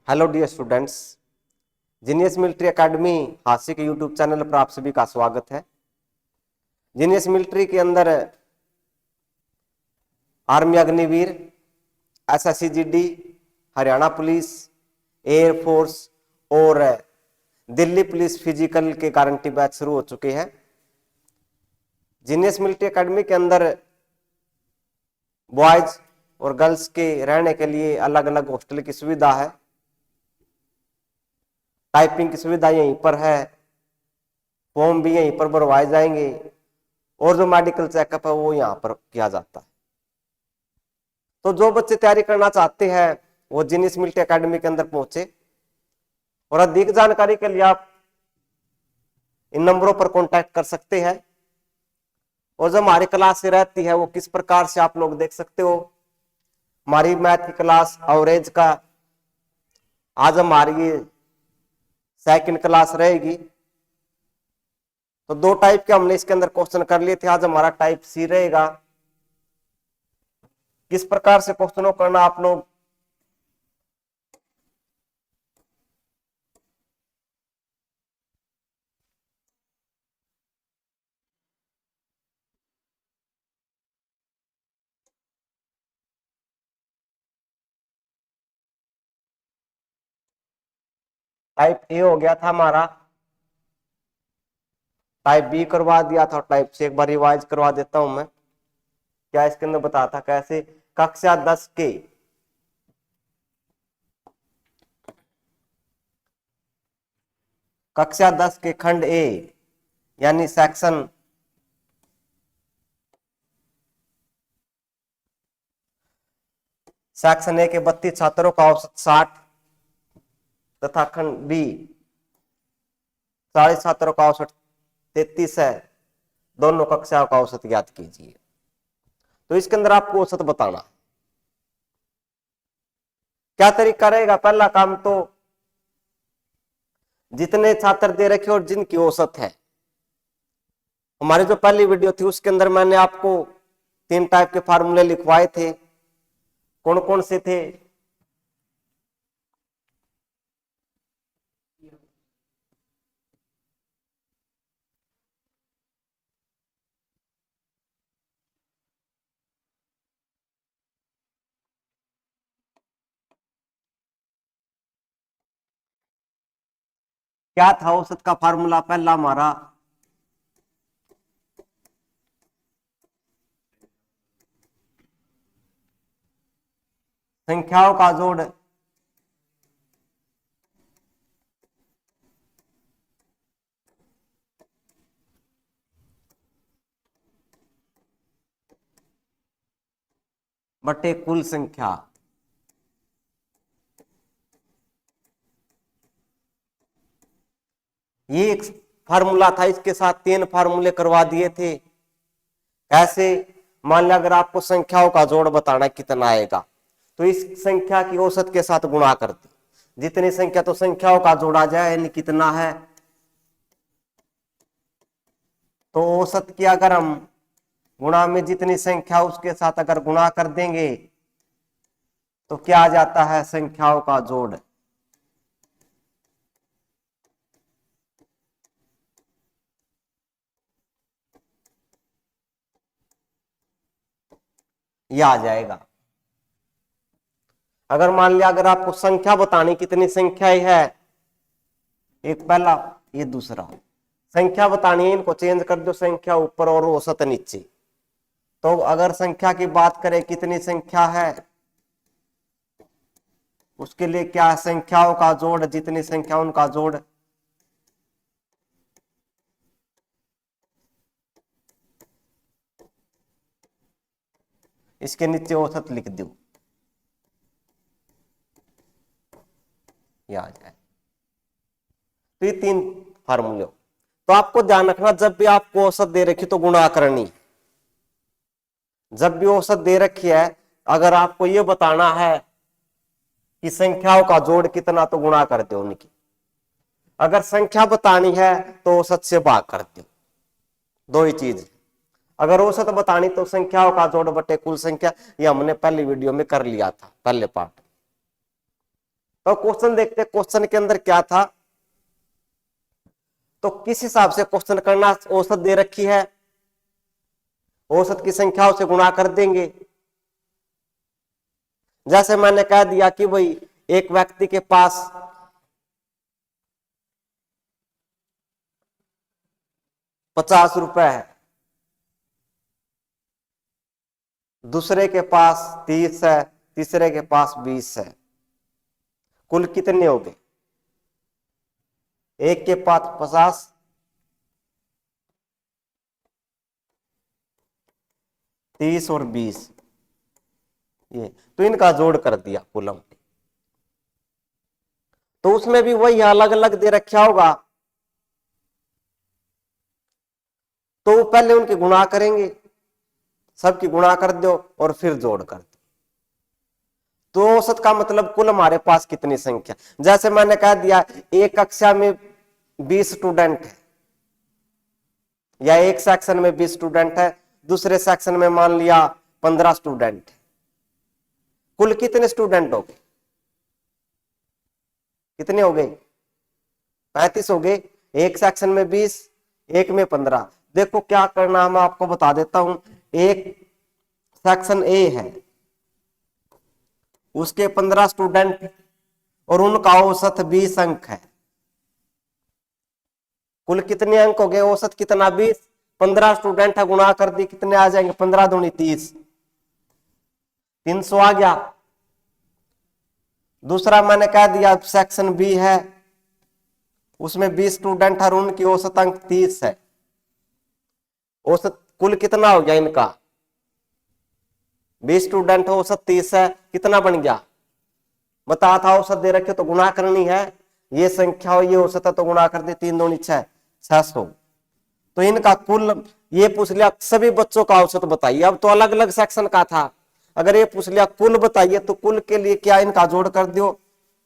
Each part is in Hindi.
Hello dear students, genius military academy हास्य के यूट्यूब चैनल पर आप सभी का स्वागत है। जीनियस मिलिट्री के अंदर army Agniveer, SSC-GD, Haryana police, air force और दिल्ली पुलिस फिजिकल के गारंटी बैच शुरू हो चुके हैं। जीनियस मिलिट्री एकेडमी के अंदर बॉयज और गर्ल्स के रहने के लिए अलग अलग हॉस्टल की सुविधा है। टाइपिंग की सुविधा यहीं पर है, फॉर्म भी यहीं पर भरवाए जाएंगे और जो मेडिकल चेकअप है वो यहाँ पर किया जाता है। तो जो बच्चे तैयारी करना चाहते हैं वो जीनियस मिलिट्री एकेडमी के अंदर पहुंचे और अधिक जानकारी के लिए आप इन नंबरों पर कांटेक्ट कर सकते हैं। और जो हमारी क्लास से रहती है वो किस प्रकार से आप लोग देख सकते हो। हमारी मैथ की क्लास एवरेज का आज हमारी सेकंड क्लास रहेगी। तो दो टाइप के हमने इसके अंदर क्वेश्चन कर लिए थे, आज हमारा टाइप सी रहेगा। किस प्रकार से क्वेश्चनों करना आप लोग टाइप ए हो गया था हमारा, टाइप बी करवा दिया था, टाइप से एक बार रिवाइज करवा देता हूं मैं। क्या इसके अंदर बताया था कैसे कक्षा 10 के खंड ए यानी सेक्शन ए के 32 छात्रों का औसत 60 तथा खंड बी 40 छात्रों का औसत 33 है। दोनों कक्षाओं का औसत ज्ञात कीजिए। तो इसके अंदर आपको औसत बताना क्या तरीका रहेगा। पहला काम तो जितने छात्र दे रखे और जिनकी औसत है, हमारी जो पहली वीडियो थी उसके अंदर मैंने आपको 3 टाइप के फार्मूले लिखवाए थे। कौन कौन से थे? क्या था औसत का फार्मूला? पहला हमारा संख्याओं का जोड़ बटे कुल संख्या। ये एक फार्मूला था, इसके साथ 3 फार्मूले करवा दिए थे। ऐसे मान लिया अगर आपको संख्याओं का जोड़ बताना कितना आएगा तो इस संख्या की औसत के साथ गुणा कर दे। जितनी संख्या तो संख्याओं का जोड़ा जाए यानी कितना है, तो औसत की अगर हम गुणा में जितनी संख्या उसके साथ अगर गुणा कर देंगे तो क्या आ जाता है? संख्याओं का जोड़। यह आ जाएगा। अगर मान लिया अगर आपको संख्या बतानी कितनी संख्याएं है, एक पहला ये दूसरा संख्या बतानी है, इनको चेंज कर दो, संख्या ऊपर और औसत नीचे। तो अगर संख्या की बात करें कितनी संख्या है, उसके लिए क्या? संख्याओं का जोड़, जितनी संख्या उनका जोड़। इसके नीचे औसत लिख दो, ये आ जाए। तो ये 3 फार्मूले। तो आपको ध्यान रखना, जब भी आपको औसत दे रखी तो गुणा करनी। जब भी औसत दे रखी है, अगर आपको ये बताना है कि संख्याओं का जोड़ कितना तो गुणा कर दो उनकी। अगर संख्या बतानी है तो औसत से भाग कर दो, दो ही चीज। अगर औसत बतानी तो संख्याओं का जोड़ बटे कुल संख्या। ये हमने पहली वीडियो में कर लिया था, पहले पार्ट। तो क्वेश्चन देखते, क्वेश्चन के अंदर क्या था। तो किस हिसाब से क्वेश्चन करना, औसत दे रखी है, औसत की संख्याओं से गुणा कर देंगे। जैसे मैंने कह दिया कि भाई एक व्यक्ति के पास 50 रुपए है, दूसरे के पास 30 है, तीसरे के पास 20 है, कुल कितने हो गए? एक के पास 50, 30 और 20, ये तो इनका जोड़ कर दिया कुल हमने। तो उसमें भी वही अलग अलग दे रखा होगा, तो पहले उनकी गुणा करेंगे, सबकी गुणा कर दो और फिर जोड़ कर दो। तो औसत का मतलब कुल हमारे पास कितनी संख्या, जैसे मैंने कह दिया एक कक्षा में 20 स्टूडेंट है, या एक सेक्शन में 20 स्टूडेंट है, दूसरे सेक्शन में मान लिया 15 स्टूडेंट है, कुल कितने स्टूडेंट हो गए? कितने हो गए? 35 हो गए। एक सेक्शन में 20, एक में 15। देखो क्या करना, मैं आपको बता देता हूं। एक सेक्शन ए है, उसके 15 स्टूडेंट और उनका औसत 20 अंक है। कुल कितने अंक हो गए? औसत कितना? 20। 15 स्टूडेंट है, गुणा कर दी, कितने आ जाएंगे? 15 दूनी 30, 300 आ गया। दूसरा मैंने कह दिया सेक्शन बी है, उसमें 20 स्टूडेंट है और उनकी औसत अंक 30 है। औसत कुल कितना हो गया इनका? 20 स्टूडेंट हो, औसत 30 है, कितना बन गया? बता था औसत दे रखे तो गुणा करनी है, ये संख्या हो ये औसत है तो गुणा कर दे, 3 दूनी 6, 600। तो इनका कुल, ये पूछ लिया सभी बच्चों का औसत बताइए, अब तो अलग अलग सेक्शन का था। अगर ये पूछ लिया कुल बताइए तो कुल के लिए क्या, इनका जोड़ कर दियो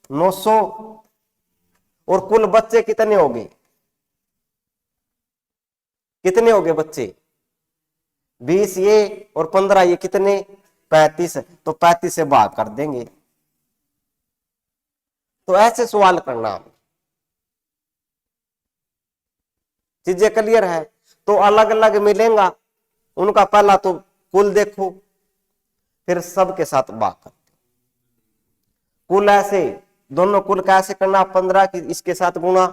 900। और कुल बच्चे कितने हो गए? कितने हो गए बच्चे? 20 ये और 15 ये, कितने? 35। तो 35 से भाग कर देंगे। तो ऐसे सवाल करना, चीजें क्लियर है। तो अलग अलग मिलेगा, उनका पहला तो कुल देखो, फिर सबके साथ भाग कर, कुल ऐसे दोनों कुल कैसे करना? 15 की इसके साथ गुणा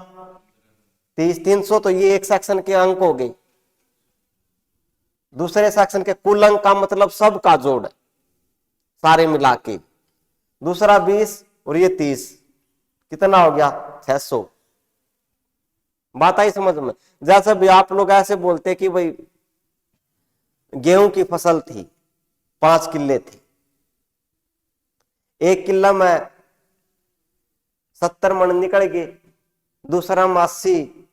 30, 300। तो ये एक सेक्शन के अंक हो गए। दूसरे सेक्शन के कुल अंक का मतलब सबका जोड़, सारे मिला के। दूसरा 20 और ये 30, कितना हो गया? 600। बात आई समझ में? जैसे भी आप लोग ऐसे बोलते कि भाई गेहूं की फसल थी, 5 किल्ले थे, एक किल्ला में 70 मन निकल गए, दूसरा में 80,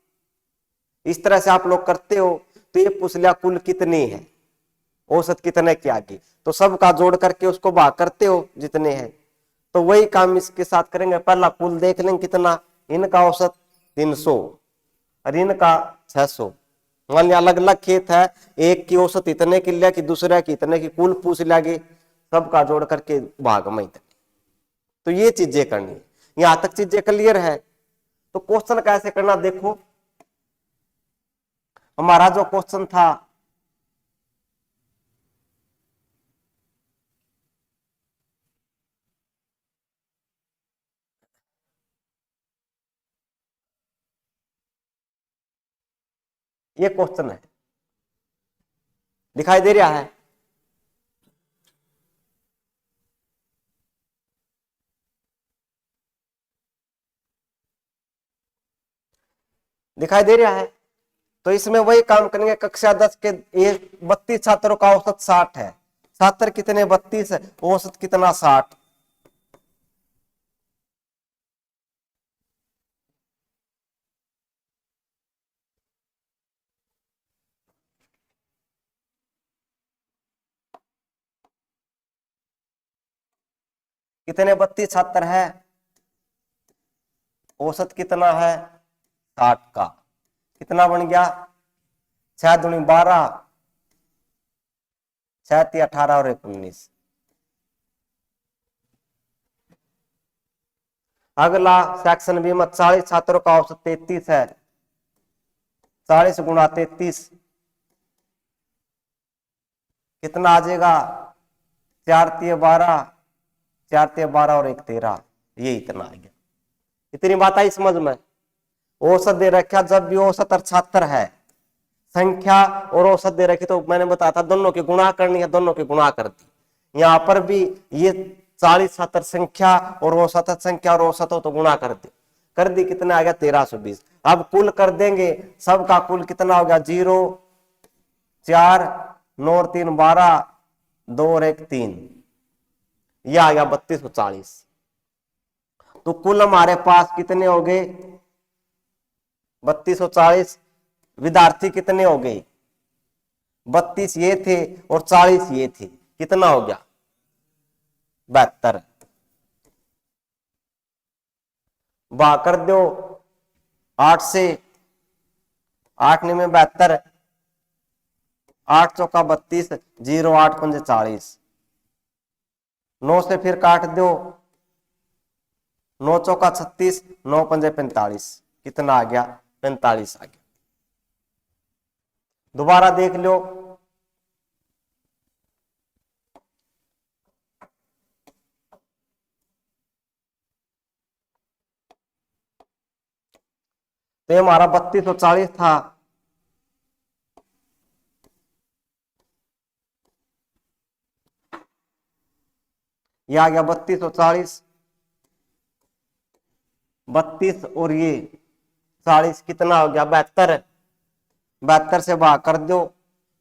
इस तरह से आप लोग करते हो। तो ये पूछ लिया कुल कितनी है, औसत कितने की आ गई, तो सबका जोड़ करके उसको भाग करते हो जितने हैं। तो वही काम इसके साथ करेंगे, पहला कुल देख लेंगे कितना, इनका औसत 300 और इनका 600। मान लिया अलग अलग खेत है, एक की औसत इतने किले की, दूसरे की इतने की, कुल पूछ लिया, सबका जोड़ करके भाग में इतने। तो ये चीजें करनी है, यहां तक चीजें क्लियर है। तो क्वेश्चन कैसे करना देखो, हमारा जो क्वेश्चन था, ये क्वेश्चन है, दिखाई दे रहा है? दिखाई दे रहा है? तो इसमें वही काम करेंगे, कक्षा 10 के ये 32 छात्रों का औसत 60 है, छात्र कितने? 32 है, औसत कितना? 60। कितने? 32 छात्र है, औसत कितना है? 60 का, कितना बन गया? 6 दूनी 12, 6 × 18 और 19। अगला सेक्शन बी में 40 छात्रों का औसत 33 है। 40 गुणा 33 कितना आ जाएगा? 4 तिये 12, 4 तिये 12 और 1 13, ये इतना आ गया। इतनी बात आई समझ में? औसत दे रखा, जब भी औसत 78 है, संख्या और औसत दे रखी, तो मैंने बताया था दोनों की गुणा करनी है, दोनों की गुणा कर दी। यहां पर भी ये 40 70 संख्या और औसत संख्या और औसत हो तो गुणा कर दी कितना आ गया? 1320। अब कुल कर देंगे, सबका कुल कितना हो गया? 0 4 9 और 3 12, 2 और 1 3, यह आ गया 3240। तो कुल हमारे पास कितने हो गए? 3240। विद्यार्थी कितने हो गए? 32 ये थे और 40 ये थे, कितना हो गया? 72। वाह कर दो 8 से, 8 में 72, 8 चौका 32, 0 8 पंजे 40, 9 से फिर काट दो, 9 चौका 36, 9 पंजे 45, कितना आ गया? 45 आ गया। दोबारा देख लो, तो हमारा 3240 था, ये आ गया 3240, 32 और ये 40 कितना हो गया? 72। 72 से भाग कर दो,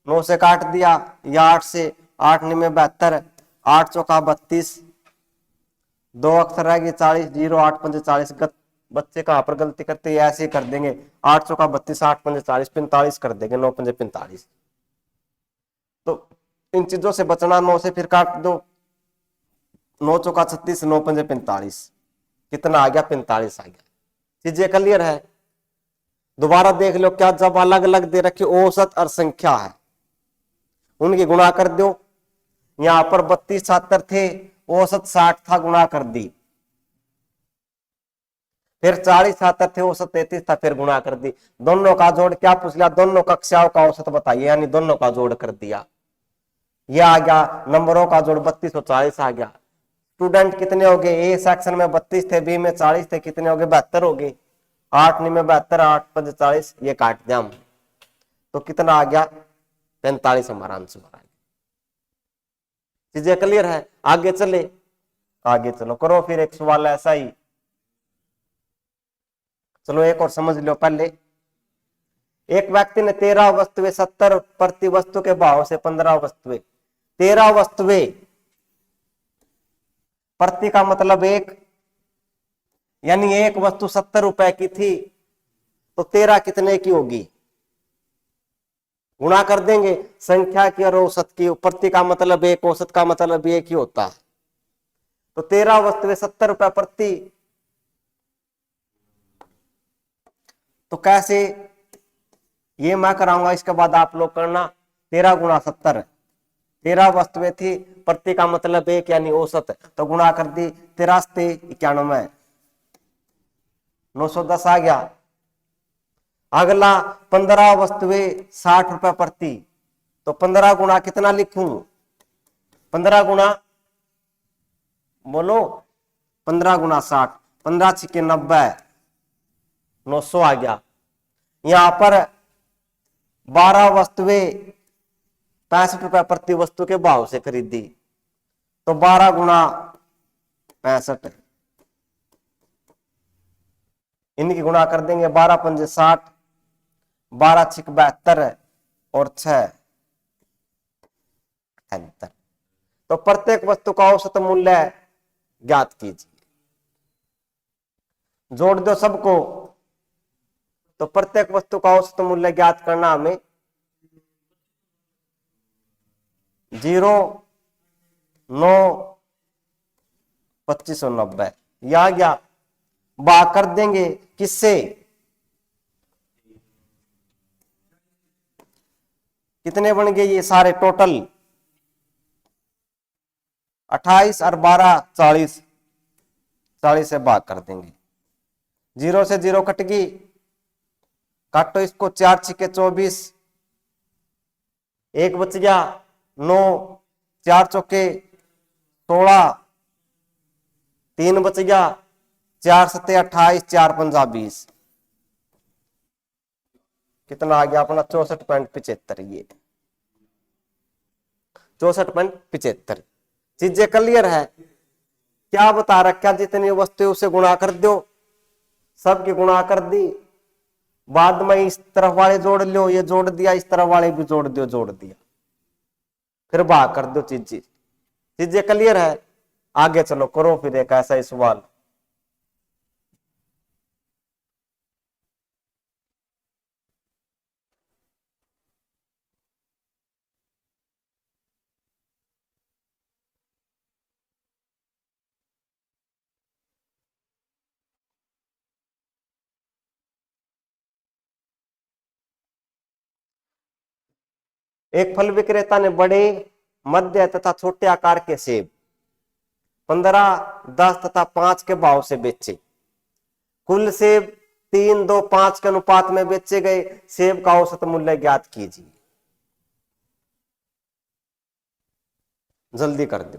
9 से काट दिया, या 8 से, 8 में 72, 8 चौका 32, 2 अक्षर रह गए 40, 0 8 पंजे 40। बच्चे कहां पर गलती करते हैं? ऐसे ही कर देंगे, 8 चौका 32, 8 पंजे 40, 45 कर देंगे, 9 पंजे 45। तो इन चीजों से बचना, 9 से फिर काट दो, 9 चौका 36, 9 पंजे 45, कितना आ गया? 45 आ गया। चीजें क्लियर है? दोबारा देख लो, क्या जब अलग अलग दे रखी औसत और संख्या है, उनकी गुणा कर दो। यहां पर 32 छात्र थे, औसत 60 था, गुणा कर दी। फिर 40 छात्र थे, औसत 33 था, फिर गुणा कर दी। दोनों का जोड़ क्या पूछ लिया? दोनों कक्षाओं का औसत बताइए, यानी दोनों का जोड़ कर दिया। यह आ गया नंबरों का जोड़ 3240 आ गया। स्टूडेंट कितने हो गए? ए सेक्शन में 32 थे, बी में 40 थे, कितने हो गए? 72 हो गए। 8 में 72, 8 पंजे 40, ये काट दिया हम, तो कितना आ गया? 45 हमारा आंसर आ गया। चीजें क्लियर है? आगे चले, आगे चलो, करो फिर एक सवाल ऐसा ही। चलो एक और समझ लो पहले। एक व्यक्ति ने 13 वस्तुएं 70 प्रति वस्तु के भाव से 15 वस्तुएं, 13 वस्तुएं प्रति का मतलब एक, यानी एक वस्तु 70 रुपए की थी, तो 13 कितने की होगी? गुणा कर देंगे संख्या की और औसत की। प्रति का मतलब एक, औसत का मतलब एक ही होता है। तो 13 वस्तुएं 70 रुपए प्रति, तो कैसे? ये मैं कराऊंगा, इसके बाद आप लोग करना। 13 गुणा 70, 13 वस्तुएं थी, प्रति का मतलब एक यानी औसत, तो गुणा कर दी। 93 91, 910 आ गया। अगला 15 वस्तुएं 60 रुपए प्रति, तो 15 गुणा कितना लिखूं? 15 गुणा, बोलो, 15 गुणा 60, 15 छिके 90, 900 आ गया। यहां पर 12 वस्तुएं 65 रुपए प्रति वस्तु के भाव से खरीदी, तो 12 गुणा 65, इनकी गुणा कर देंगे। 12 पंजे 60, 12 छिक 72 और 6 78। तो प्रत्येक वस्तु का औसत मूल्य ज्ञात कीजिए। जोड़ दो सबको, तो प्रत्येक वस्तु का औसत मूल्य ज्ञात करना हमें 0 9 2590, या गया। भाग कर देंगे किससे? कितने बन गए ये सारे टोटल? 28 और 12 40, 40 से भाग कर देंगे। 0 से 0 कट गई, काटो इसको, 4 छिके 24, एक बच गया 9, 4 चौके 16, 3 बच गया, 4 सत्ते 28, 4 पंजा 20, कितना आ गया अपना 64.75। ये 64.75। चीजें क्लियर है? क्या बता रखा, जितनी वस्तु उसे गुणा कर दो, सबकी गुणा कर दी, बाद में इस तरफ वाले जोड़ लो, ये जोड़ दिया, इस तरफ वाले भी जोड़ दो, जोड़ दिया, फिर भाग कर दो। चीजें क्लियर है? आगे चलो, करो फिर एक ऐसा ही सवाल। एक फल विक्रेता ने बड़े, मध्य तथा छोटे आकार के सेब 15, 10 तथा 5 के भाव से बेचे। कुल सेब 3, 2, 5 के अनुपात में बेचे गए। सेब का औसत मूल्य ज्ञात कीजिए। जल्दी कर दो।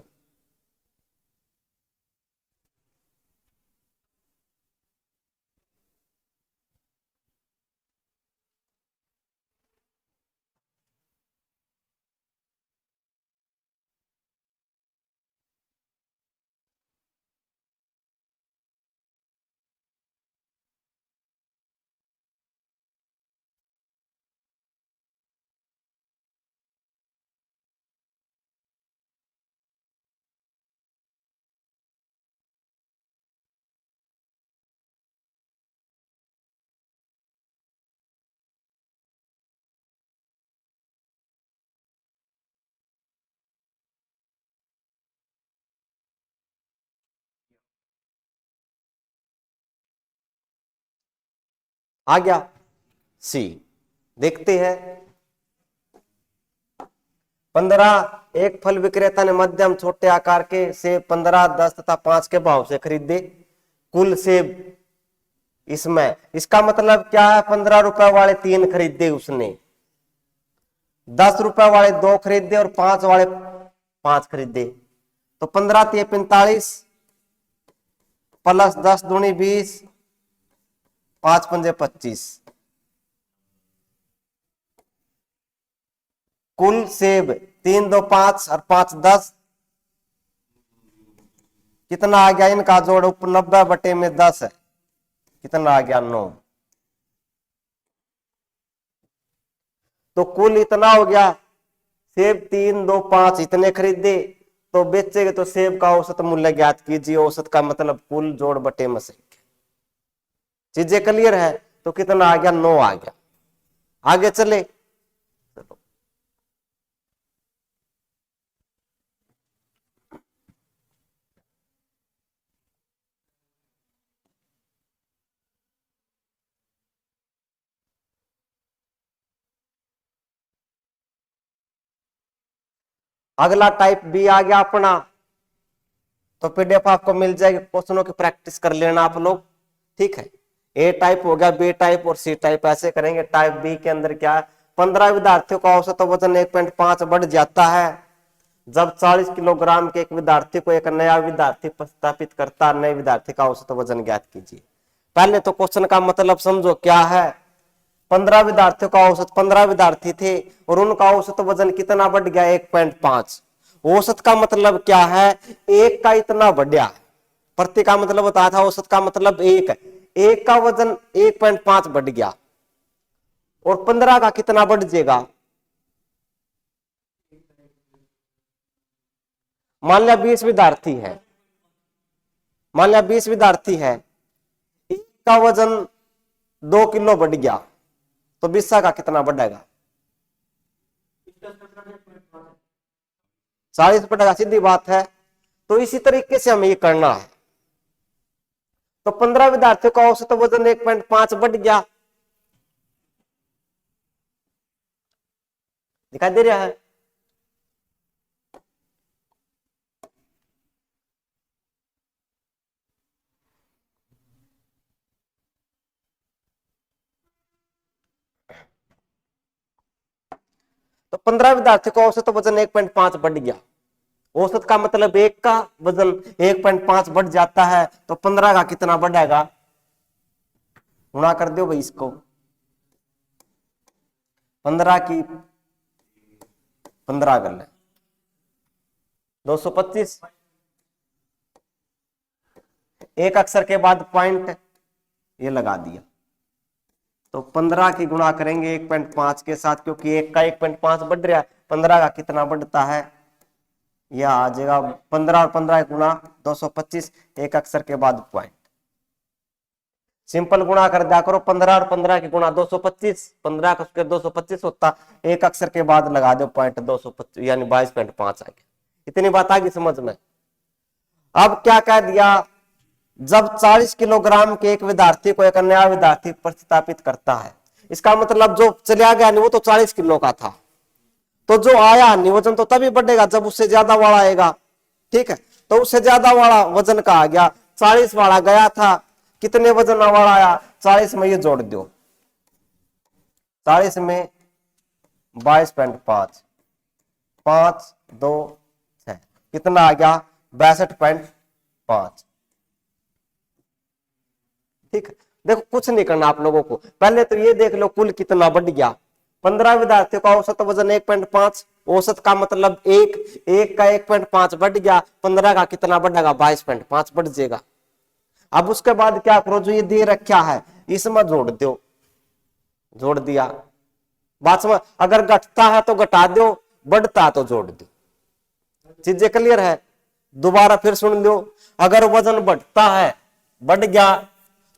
आ गया सी। देखते हैं। 15, एक फल विक्रेता ने मध्यम छोटे आकार के सेब 15, 10 तथा 5 के भाव से खरीदे। कुल सेब इसमें, इसका मतलब क्या है, 15 रुपए वाले 3 खरीदे उसने, 10 रुपए वाले 2 खरीदे और 5 वाले 5 खरीदे। तो 15 × 45 प्लस 10 दूनी 20, 5 पंजे 25। कुल सेब 3, 2, 5 और 5, 10, कितना आ गया इनका जोड़, ऊपर 90/10 है, कितना आ गया 9। तो कुल इतना हो गया। सेब 3, 2, 5 इतने खरीदे, तो बेचेंगे तो सेब का औसत मूल्य ज्ञात कीजिए। औसत का मतलब कुल जोड़ बटे मसक। चीजें क्लियर है? तो कितना आ गया, 9 आ गया। आगे चले। अगला टाइप बी आ गया अपना। तो पीडीएफ आपको मिल जाएगी, क्वेश्चनों की प्रैक्टिस कर लेना आप लोग। ठीक है, ए टाइप हो गया, बी टाइप और सी टाइप ऐसे करेंगे। टाइप बी के अंदर क्या है, 15 विद्यार्थियों का औसत वजन 1.5 बढ़ जाता है जब 40 किलोग्राम के एक विद्यार्थी को एक नया विद्यार्थी प्रस्थापित करता है। नए विद्यार्थी का औसत वजन ज्ञात कीजिए। पहले तो क्वेश्चन का मतलब समझो क्या है। 15 विद्यार्थियों का औसत, 15 विद्यार्थी थे और उनका औसत वजन कितना बढ़ गया, 1.5। औसत का मतलब क्या है, एक का इतना बढ़िया। प्रति का मतलब बताया था, औसत का मतलब एक है। एक का वजन 1.5 बढ़ गया और 15 का कितना बढ़ जाएगा। मान लिया 20 विद्यार्थी है, मान लिया 20 विद्यार्थी है, एक का वजन 2 किलो बढ़ गया, तो 20 का कितना बढ़ेगा, 40 बढ़ेगा। सीधी बात है। तो इसी तरीके से हमें ये करना है। तो 15 विद्यार्थियों का औसत वजन 1.5 बढ़ गया, दिखाई दे रहा है। तो 15 विद्यार्थियों का औसत वजन 1.5 बढ़ गया। औसत का मतलब एक का वजन 1.5 बढ़ जाता है, तो 15 का कितना बढ़ेगा, गुणा कर दो भाई इसको, 15 की 15 कर ले 225, एक अक्षर के बाद पॉइंट ये लगा दिया, तो 15 की गुणा करेंगे 1.5 के साथ, क्योंकि एक का 1.5 बढ़ रहा है, 15 का कितना बढ़ता है, यह आ जाएगा 15 और 15 गुणा 225, एक अक्षर के बाद पॉइंट, सिंपल गुणा कर दिया करो, 15 और 15 की गुणा 225, 15 का स्क्वायर 225 होता, एक अक्षर के बाद लगा दो पॉइंट 225 यानी 22.5 आ गया। इतनी बात आ गई समझ में। अब क्या कह दिया, जब 40 किलोग्राम के एक विद्यार्थी को एक नया विद्यार्थी प्रतिस्थापित करता है, इसका मतलब जो चला गया नहीं वो तो 40 किलो का था, तो जो आया नहीं वजन तो तभी बढ़ेगा जब उससे ज्यादा वाला आएगा, ठीक है, तो उससे ज्यादा वाला वजन का आ गया, 40 वाला गया था, कितने वजन वाला आया, 40 में ये जोड़ दो, 40 में 22.5, 5 2 6, कितना आ गया 62.5, ठीक है। देखो कुछ नहीं करना आप लोगों को, पहले तो ये देख लो कुल कितना बढ़ गया, 15 विद्यार्थियों का औसत वजन 1.5, औसत का मतलब एक का 1.5 बढ़ गया, 15 का कितना बढ़ेगा 22.5 बढ़ जाएगा। अब उसके बाद क्या करो, जो ये दे रखा है इसमें जोड़ दो, जोड़ दिया, बात समझ, अगर घटता है तो घटा दो, बढ़ता है तो जोड़ दो, चीजें क्लियर है। दोबारा फिर सुन लो, अगर वजन बढ़ता है, बढ़ गया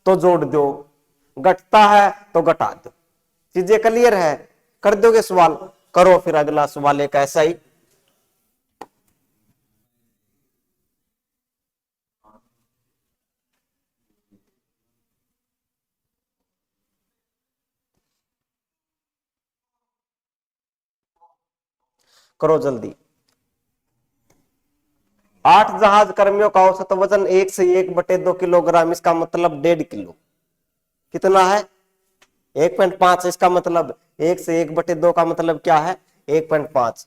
तो जोड़ दो, घटता है तो घटा दो, चीजें क्लियर है, कर दोगे सवाल, करो फिर अगला सवाल एक ऐसा ही। करो जल्दी। 8 जहाज कर्मियों का औसत वजन 1 से 1/2 किलोग्राम, इसका मतलब 1.5 किलो, कितना है 1.5, इसका मतलब 1 से 1/2 का मतलब क्या है 1.5।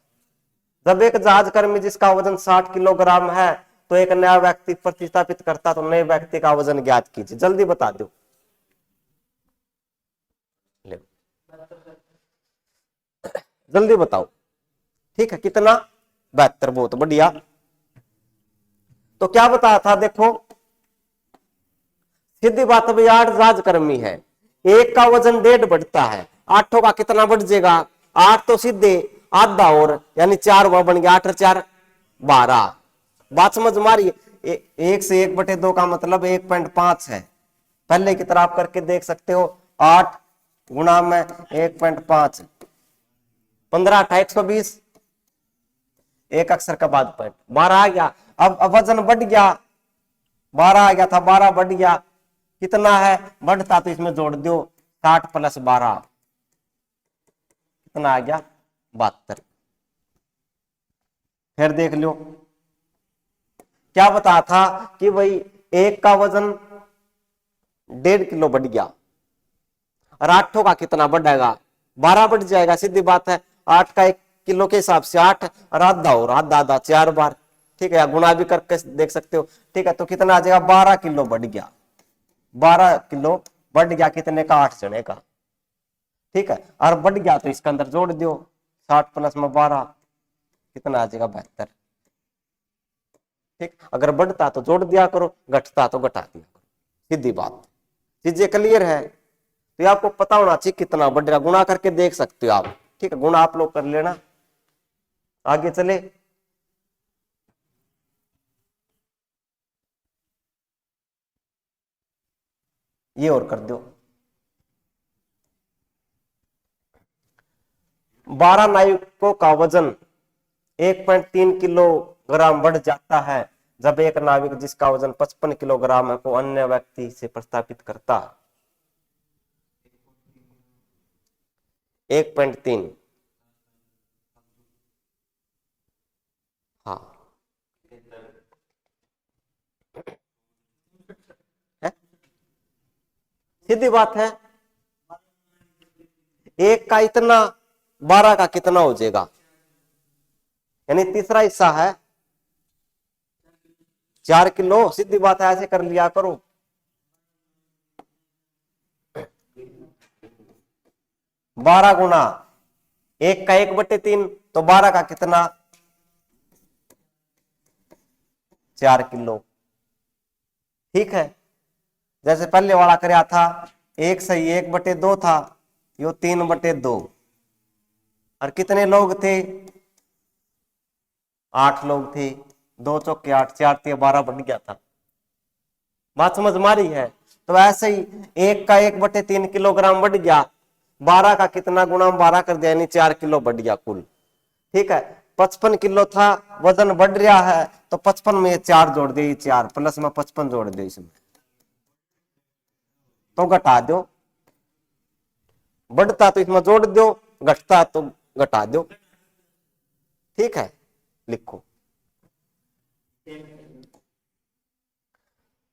जब एक जहाज कर्मी जिसका वजन 60 किलोग्राम है तो एक नया व्यक्ति प्रतिस्थापित करता, तो नए व्यक्ति का वजन ज्ञात कीजिए, जल्दी बता दो। जल्दी बताओ, ठीक है, कितना 72, बहुत बढ़िया। तो क्या बताया था, देखो सीधी बात, अभी 8 जहाज कर्मी है, एक का वजन 1.5 बढ़ता है, 8 का कितना बढ़ जाएगा, 8 तो सीधे आधा और यानी 4 वह बन गया, 8 और 4 12, बात समझ मारी। 1 से 1/2 का मतलब 1.5 है, पहले की तरह आप करके देख सकते हो, 8 गुणा में 1.5, 15 8 120, एक अक्षर का बाद पॉइंट 12 आ गया। अब वजन बढ़ गया, 12 आ गया था, 12 बढ़ गया, कितना है बढ़ता, तो इसमें जोड़ दो 60 + 12, कितना आ गया 72। फिर देख लो क्या बता था कि भाई एक का वजन 1.5 किलो बढ़ गया, और 8 का कितना बढ़ेगा 12 बढ़ जाएगा, सीधी बात है, 8 का 1 किलो के हिसाब से 8 और आधा और आधा आधा 4 बार, ठीक है, गुणा भी करके देख सकते हो, ठीक है, तो कितना आ जाएगा 12 किलो बढ़ गया, 12 किलो बढ़ गया, कितने का 8 जने का, ठीक है, और बढ़ गया तो इसके अंदर जोड़ दो, 60 + 12 कितना आ जाएगा 72, ठीक, अगर बढ़ता तो जोड़ दिया करो, घटता तो घटा दिया करो, सीधी बात, चीजें क्लियर है। तो ये आपको पता होना चाहिए कितना बढ़ रहा, गुणा करके देख सकते हो आप, ठीक है, गुणा आप लोग कर लेना, आगे चले। ये और कर दो, 12 नाविकों का वजन 1.3 किलोग्राम बढ़ जाता है जब एक नाविक जिसका वजन 55 किलोग्राम है को अन्य व्यक्ति से प्रस्थापित करता है। 1.3, हाँ है? सीधी बात है, एक का इतना 12 का कितना हो जाएगा, यानी तीसरा हिस्सा है 4 किलो। सीधी बात है, ऐसे कर लिया करो। बारह गुना 1 का 1/3, तो 12 का कितना, 4 किलो। ठीक है, जैसे पहले वाला कराया था 1 सही 1/2 था, यो 3/2। और कितने लोग थे, 8 लोग थे। 2 चौके 8, 4 तिया 12 बन गया था। बात समझ मारी है। तो ऐसे ही 1 का 1/3 किलोग्राम बढ़ गया, 12 का कितना गुना 12 कर दिया, यानी 4 किलो बढ़ गया कुल। ठीक है, 55 किलो था, वजन बढ़ रहा है, तो 55 में ये 4 जोड़ दे, 4 प्लस में 55 जोड़ दे इसमें, तो घटा दो। बढ़ता तो इसमें जोड़ दो, घटता तो घटा दो। ठीक है, लिखो।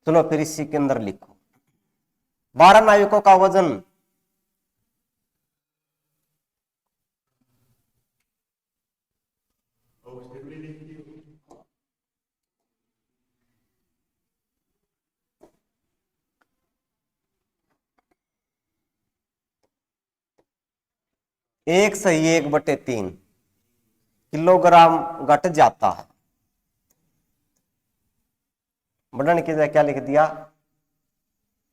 चलो फिर इसी के अंदर लिखो, 12 नाविकों का वजन 1 सही 1/3 किलोग्राम घट जाता है। बढ़ने की जगह क्या लिख दिया,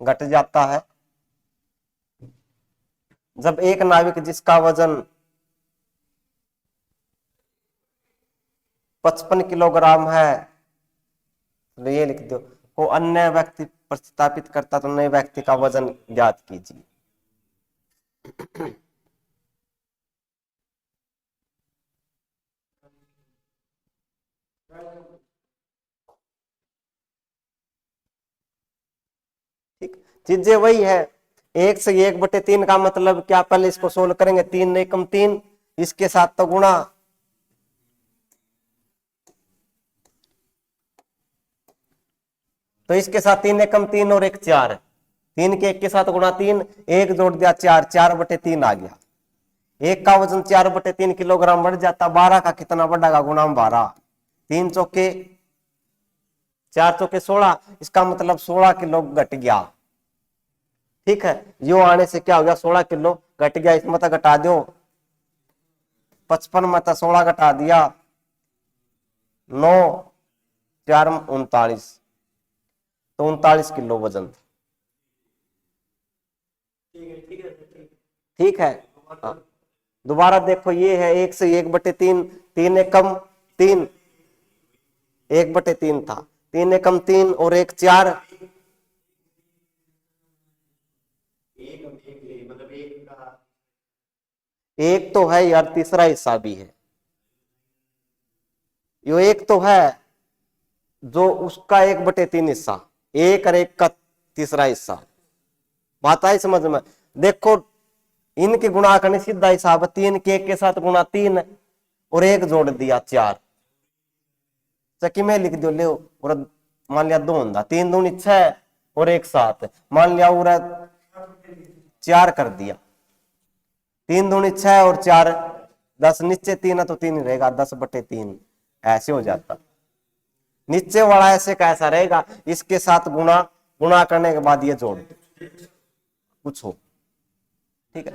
घट जाता है। जब एक नाविक जिसका वजन 55 किलोग्राम है, तो ये लिख दो, को अन्य व्यक्ति प्रतिस्थापित करता, तो नए व्यक्ति का वजन ज्ञात कीजिए। ठीक, चीजें वही है। 1 से 1/3 का मतलब क्या, पहले इसको सोल्व करेंगे, 3 एकम 3, इसके साथ तो गुणा, तो इसके साथ 3 एकम 3 और 1 4, 3 के 1 के साथ गुणा 3, 1 जोड़ दिया 4, 4/3 आ गया। 1 का वजन 4/3 किलोग्राम बढ़ जाता, 12 का कितना बढ़ेगा, गुणा 12, 3 चौके 4 चौके 16, इसका मतलब 16 किलो घट गया। ठीक है, यो आने से क्या हो गया, 16 किलो घट गया। इसमें तो घटा दो, 55 में तो 16 घटा दिया, 9 4 39, तो 39 किलो वजन था। ठीक है, हाँ। दोबारा देखो, ये है 1 से 1/3, 3 एकम 3, 1/3 था, 3 एकम 3 और 1 4, एक तो है यार, तीसरा हिस्सा भी है। यो एक तो है जो उसका 1/3 हिस्सा, 1 और 1 का तीसरा हिस्सा। बात आई समझ में। देखो, इनके गुणा करने सीधा हिसाब है, 3 के 1 के साथ गुणा 3 और 1 जोड़ दिया 4, चक्की में लिख दो ले, और मान लिया 2 होता, 3 दूनी 6 और 1 7, मान लिया पूरा 4 कर दिया, 3 दूनी 6 और 4 10, नीचे 3 है तो 3 ही रहेगा, 10/3 ऐसे हो जाता। नीचे वाला ऐसे कैसा रहेगा, इसके साथ गुणा, गुणा करने के बाद ये जोड़ दो, कुछ हो। ठीक है,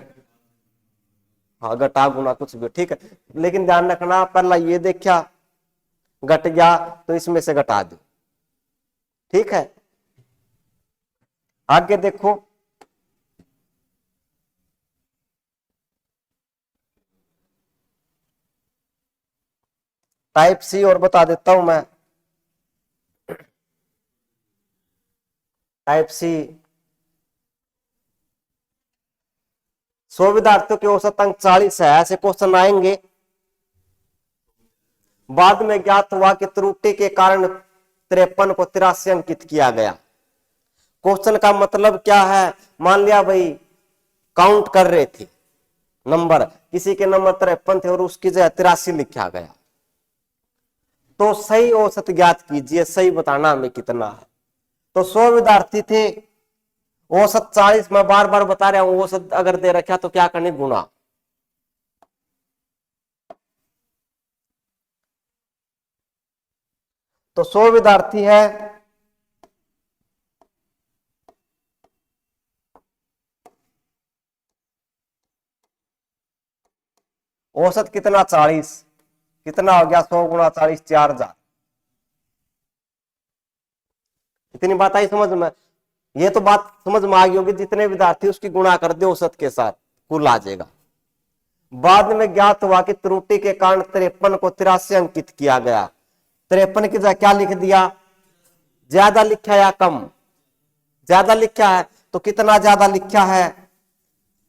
हाँ, घटा गुना कुछ भी, ठीक है। लेकिन ध्यान रखना, पहला ये देखा घट गया तो इसमें से घटा दो। ठीक है, आगे देखो, टाइप सी और बता देता हूं मैं। टाइप सी, 100 विद्यार्थियों के औसत अंक 40 है, ऐसे क्वेश्चन आएंगे। बाद में ज्ञात हुआ कि त्रुटि के कारण 53 को 83 अंकित किया गया। क्वेश्चन का मतलब क्या है, मान लिया भाई काउंट कर रहे थे नंबर, किसी के नंबर 53 थे और उसकी जगह 83 लिखा गया, तो सही औसत ज्ञात कीजिए, सही बताना हमें कितना है। तो 100 विद्यार्थी थे, औसत 40, मैं बार बार बता रहा हूं, औसत अगर दे रखा तो क्या करने, गुणा। तो 100 विद्यार्थी है, औसत कितना 40, कितना हो गया 100 गुणा 40, 4000। इतनी बात आई समझ में? ये तो बात समझ में आ गई होगी, जितने विद्यार्थी उसकी गुणा कर दे औसत के साथ, कुल आ जाएगा। बाद में ज्ञात हुआ कि त्रुटि के कारण 53 को 83 अंकित किया गया। 53 की जगह क्या लिख दिया? ज्यादा लिखा या कम? ज्यादा लिखा है, तो कितना ज्यादा लिखा है?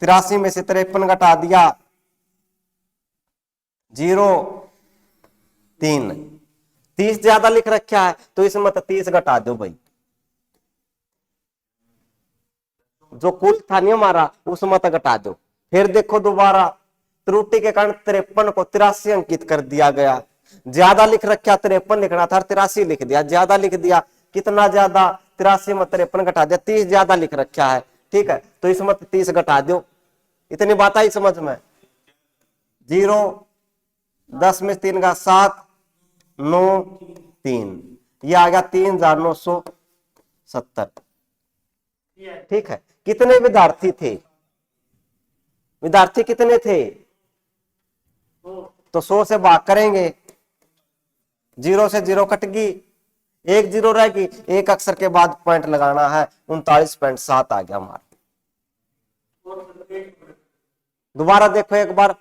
83 में से 53 घटा दिया, 0.3। 30 ज्यादा लिख रखा है, तो इसमें तो 30 घटा दो भाई, जो कुल था नहीं हमारा उसमें तो घटा दो। फिर देखो दोबारा, त्रुटि के कारण 53 को 83 अंकित कर दिया गया। ज्यादा लिख रखा 53 लिखना था, 83 लिख दिया, ज्यादा लिख दिया। कितना ज्यादा? 83 में 53 घटा दिया, 30 ज्यादा लिख रखा है, ठीक है, तो इसमें 30 घटा दो। इतनी बात आई समझ में? 0, 10 में 3 का 7, 9, 3, ये आ गया 3970। ठीक है, कितने विद्यार्थी थे? विद्यार्थी कितने थे? तो 100 से भाग करेंगे, 0 से 0 कट गई, 1 0 रहेगी, एक अक्षर के बाद पॉइंट लगाना है, 39.7 आ गया हमारा। दोबारा देखो एक बार,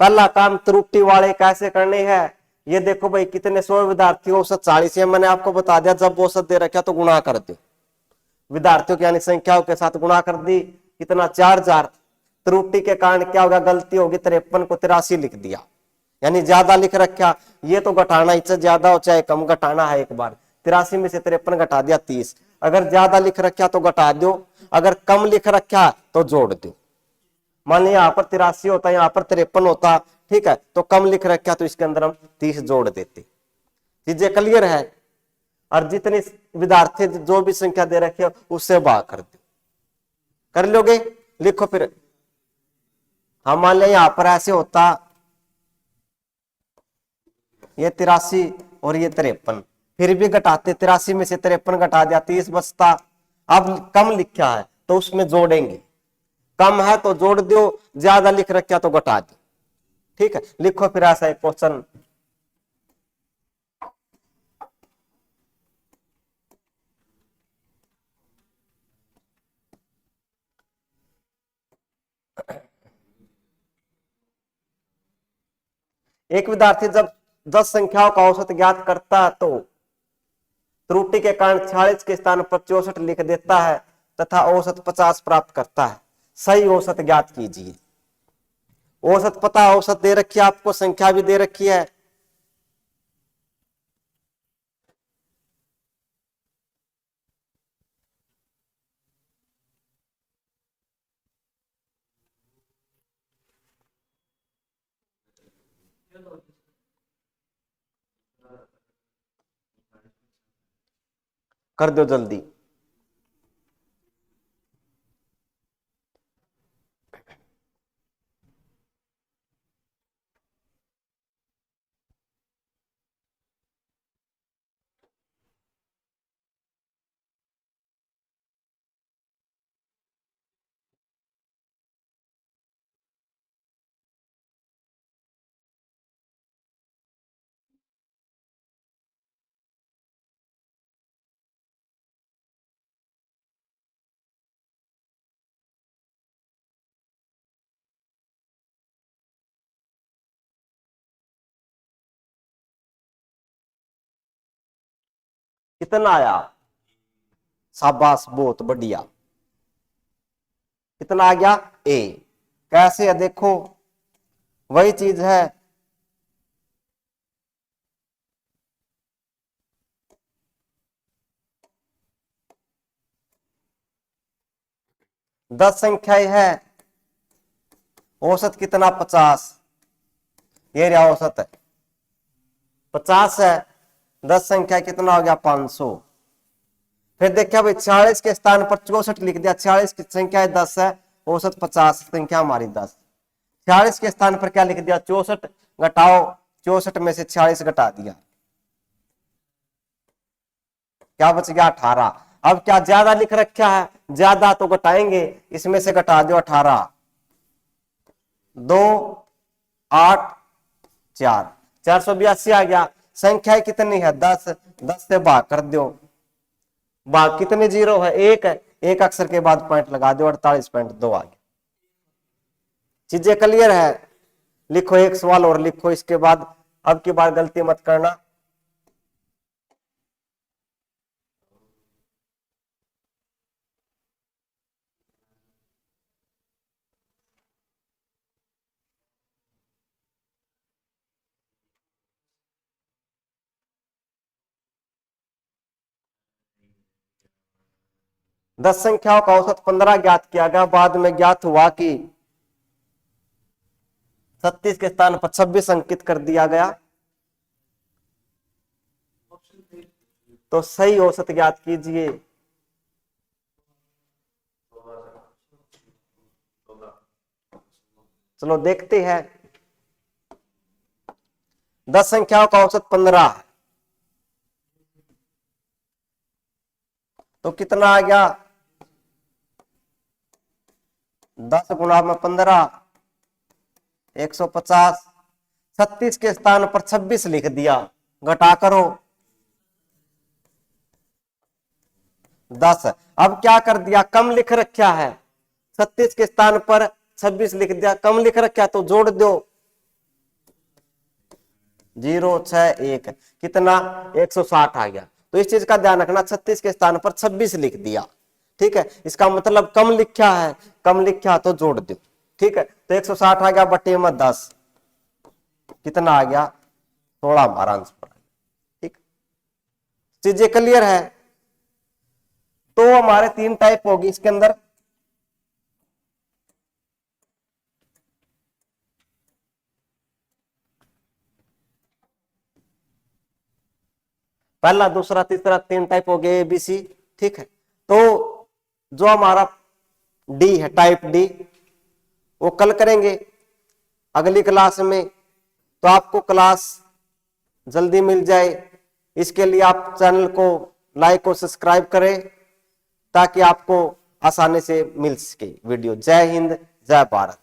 पहला काम त्रुटि वाले कैसे करने हैं, ये देखो भाई, कितने 100 विद्यार्थी, औसत 40 है, मैंने आपको बता दिया, जब औसत दे रखा तो गुणा कर दो, विद्यार्थियों की यानी संख्याओं के साथ गुणा कर दी, कितना? 4000। त्रुटि के कारण क्या होगा? गलती होगी, 53 को 83 लिख दिया, यानी ज्यादा लिख रखा। ये तो घटाना, इससे ज्यादा हो चाहे कम घटाना है एक बार। 83 में से 53 घटा दिया, 30। अगर ज्यादा लिख रखा तो घटा दो, अगर कम लिख रखा तो जोड़ दो। मान लिया यहाँ पर 83 होता, यहाँ पर 53 होता, ठीक है, तो कम लिख रखा तो इसके अंदर हम 30 जोड़ देते। चीजें क्लियर है? और जितने विद्यार्थी जो भी संख्या दे रखी है उससे भाग कर दो। कर लोगे? लिखो फिर। हम मान लिया यहां पर ऐसे होता, ये 83 और ये 53, फिर भी घटाते, 83 में से 53 घटा दिया, 30 बचता। अब कम लिखा है तो उसमें जोड़ेंगे, कम है तो जोड़ दो, ज्यादा लिख रखा तो घटा दो। ठीक है, लिखो फिर ऐसा एक क्वेश्चन। एक विद्यार्थी जब 10 संख्याओं का औसत ज्ञात करता है तो त्रुटि के कारण 46 के स्थान पर 64 लिख देता है तथा औसत 50 प्राप्त करता है। सही औसत ज्ञात कीजिए। औसत पता, औसत दे रखी है आपको, संख्या भी दे रखी है। कर दो जल्दी। कितना आया? शाबाश, बहुत बढ़िया। कितना आ गया? ए। कैसे है देखो, वही चीज है। दस संख्याएं है, औसत कितना? 50। ये रहा औसत है 50 है, 10 संख्या कितना हो गया? 500। फिर देखा भाई 46 के स्थान पर 64 लिख दिया, 46 की संख्या 10 है, औसत 50, संख्या हमारी 10। 46 के स्थान पर क्या लिख दिया? 64, घटाओ 64 में से 46 घटा दिया, क्या बच गया 18। अब क्या ज्यादा लिख रखा है, ज्यादा तो घटाएंगे, इसमें से घटा दो 18, 2 8 4, 482 आ गया। संख्या कितनी है 10, 10 से भाग कर दो, भाग कितने जीरो है, एक है, एक अक्षर के बाद पॉइंट लगा दो, 48.2 आ गया। चीजें क्लियर है? लिखो एक सवाल और लिखो इसके बाद, अब की बार गलती मत करना। दस संख्याओं का औसत 15 ज्ञात किया गया, बाद में ज्ञात हुआ कि 36 के स्थान पर 26 अंकित कर दिया गया, तो सही औसत ज्ञात कीजिए। चलो देखते हैं। 10 संख्याओं का औसत 15 है, तो कितना आ गया 10 गुणा में 15, 150। 36 के स्थान पर 26 लिख दिया, घटा करो 10। अब क्या कर दिया, कम लिख रखा है, 36 के स्थान पर 26 लिख दिया, कम लिख रखा तो जोड़ दो 0 6 1, कितना 160 आ गया। तो इस चीज का ध्यान रखना, 36 के स्थान पर 26 लिख दिया, ठीक है, इसका मतलब कम लिखा है, कम लिखा तो जोड़ दो, ठीक है। तो 160 आ गया बटे में 10, कितना आ गया 16, हमारा आंसर। ठीक, चीजें क्लियर है? तो हमारे 3 टाइप होगी इसके अंदर। पहला, दूसरा, तीसरा, 3 टाइप हो गए ABC, ठीक है। तो जो हमारा डी है, टाइप डी, वो कल करेंगे अगली क्लास में। तो आपको क्लास जल्दी मिल जाए, इसके लिए आप चैनल को लाइक और सब्सक्राइब करें, ताकि आपको आसानी से मिल सके वीडियो। जय हिंद, जय भारत।